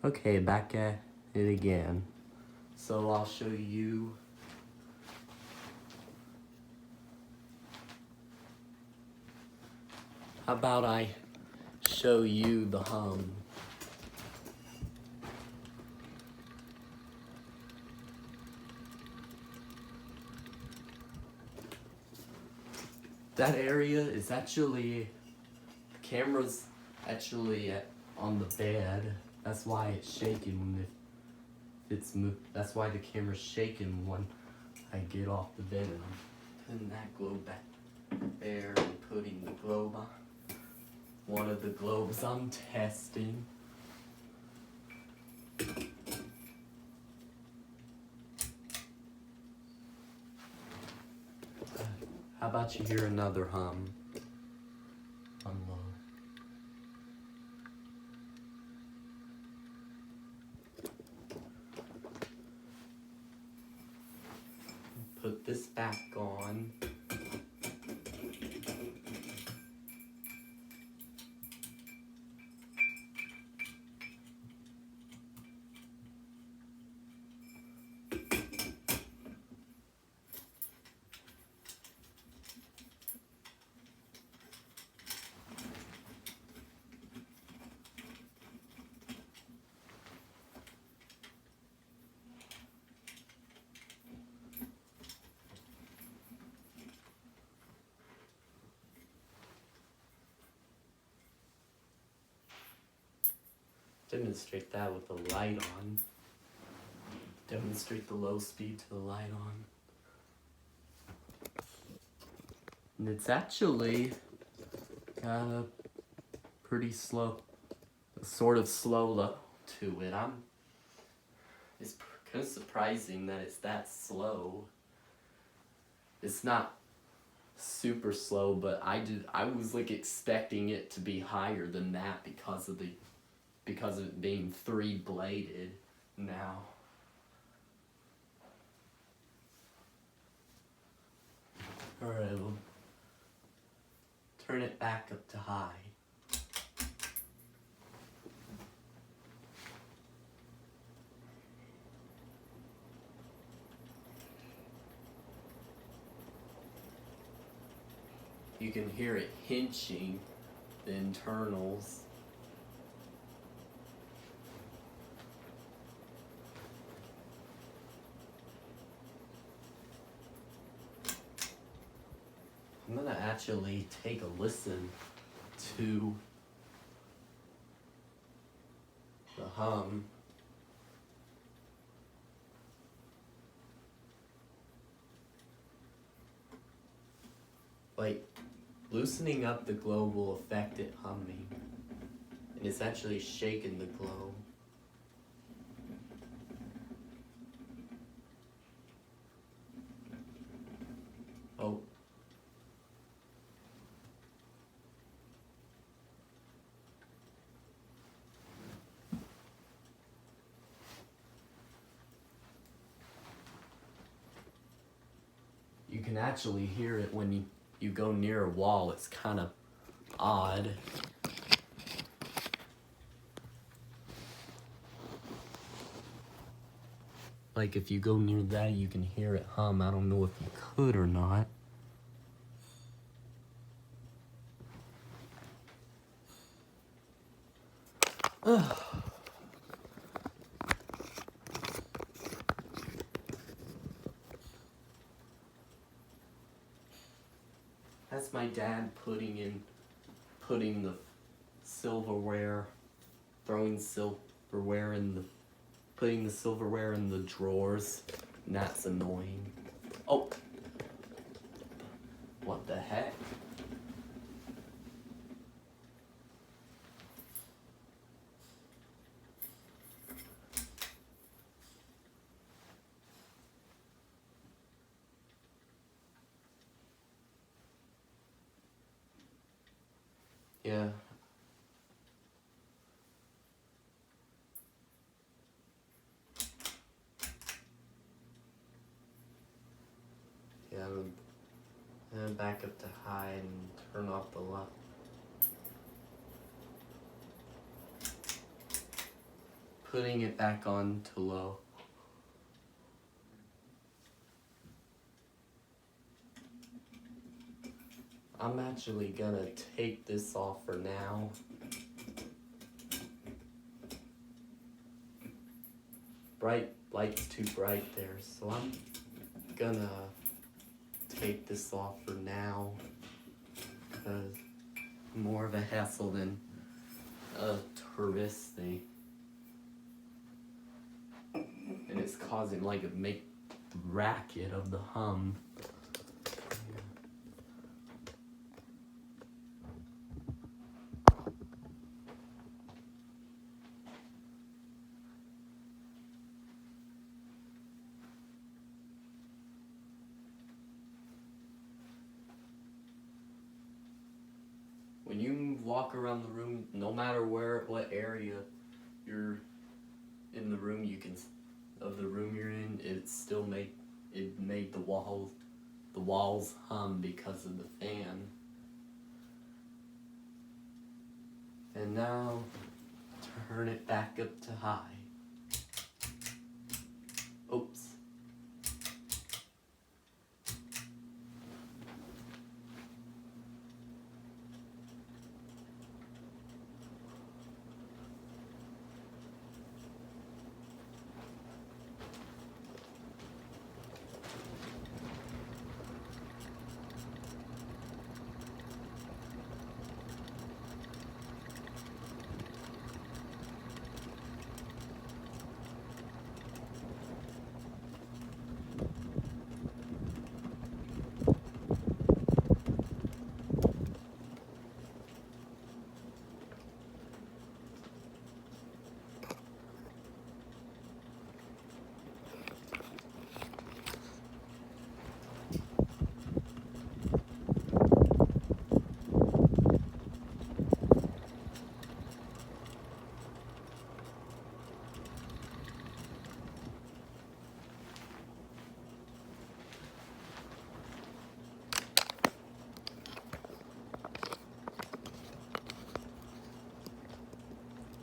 Okay, back at it again. So I'll show you how about I show you the hum. That area is actually, the camera's actually on the bed. That's why it's shaking when it's that's why the camera's shaking when I get off the bed and I'm putting that globe back there and putting the globe on. One of the globes I'm testing. How about you hear another hum? Unload. Put this back on. Demonstrate that with the light on. Demonstrate the low speed to the light on. And it's actually got a pretty slow, sort of slow low to it. It's kind of surprising that it's that slow. It's not super slow, but I was like expecting it to be higher than that because of it being 3-bladed now. Alright, we'll turn it back up to high. You can hear it hinching the internals. I'm gonna actually take a listen to the hum. Like, loosening up the globe will affect it humming. And it's actually shaking the globe. Oh. You can actually hear it when you go near a wall. It's kind of odd. Like if you go near that, you can hear it hum. I don't know if you could or not. That's my dad putting the silverware, putting the silverware in the drawers, and that's annoying. Oh, what the heck? Yeah. Yeah, and back up to high and turn off the light. putting it back on to low. I'm actually gonna take this off for now. Bright light's too bright there, so I'm gonna take this off for now, because more of a hassle than a tourist thing. And it's causing like a make racket of the hum. When you walk around the room, no matter what area you're in the room, you're in, it made the walls hum because of the fan. And now turn it back up to high. Oops.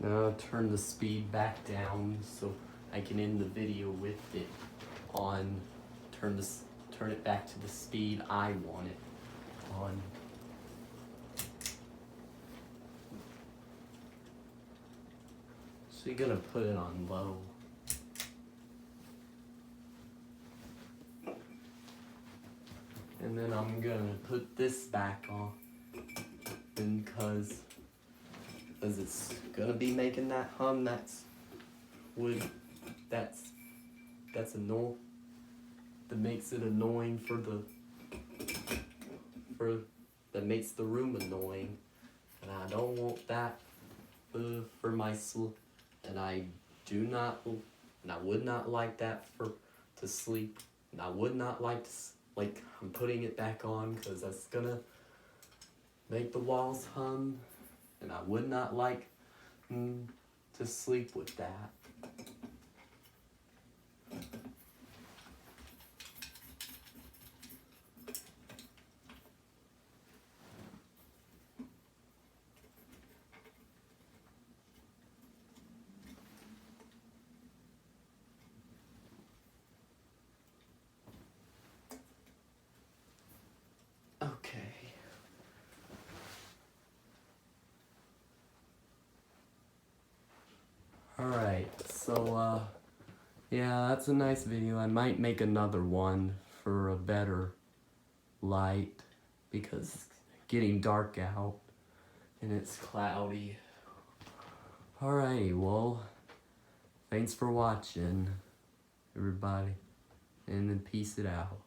Now turn the speed back down so I can end the video with it on. Turn it back to the speed I want it on. So you're gonna put it on low. And then I'm gonna put this back on because it's gonna be making that hum. That's annoying. That makes it annoying that makes the room annoying, and I don't want that for my sleep. And I would not like that to sleep. And I would not like to I'm putting it back on because that's gonna make the walls hum. And I would not like to sleep with that. Okay. Alright, so yeah, that's a nice video. I might make another one for a better light because it's getting dark out and it's cloudy. Alright, well, thanks for watching, everybody, and then peace it out.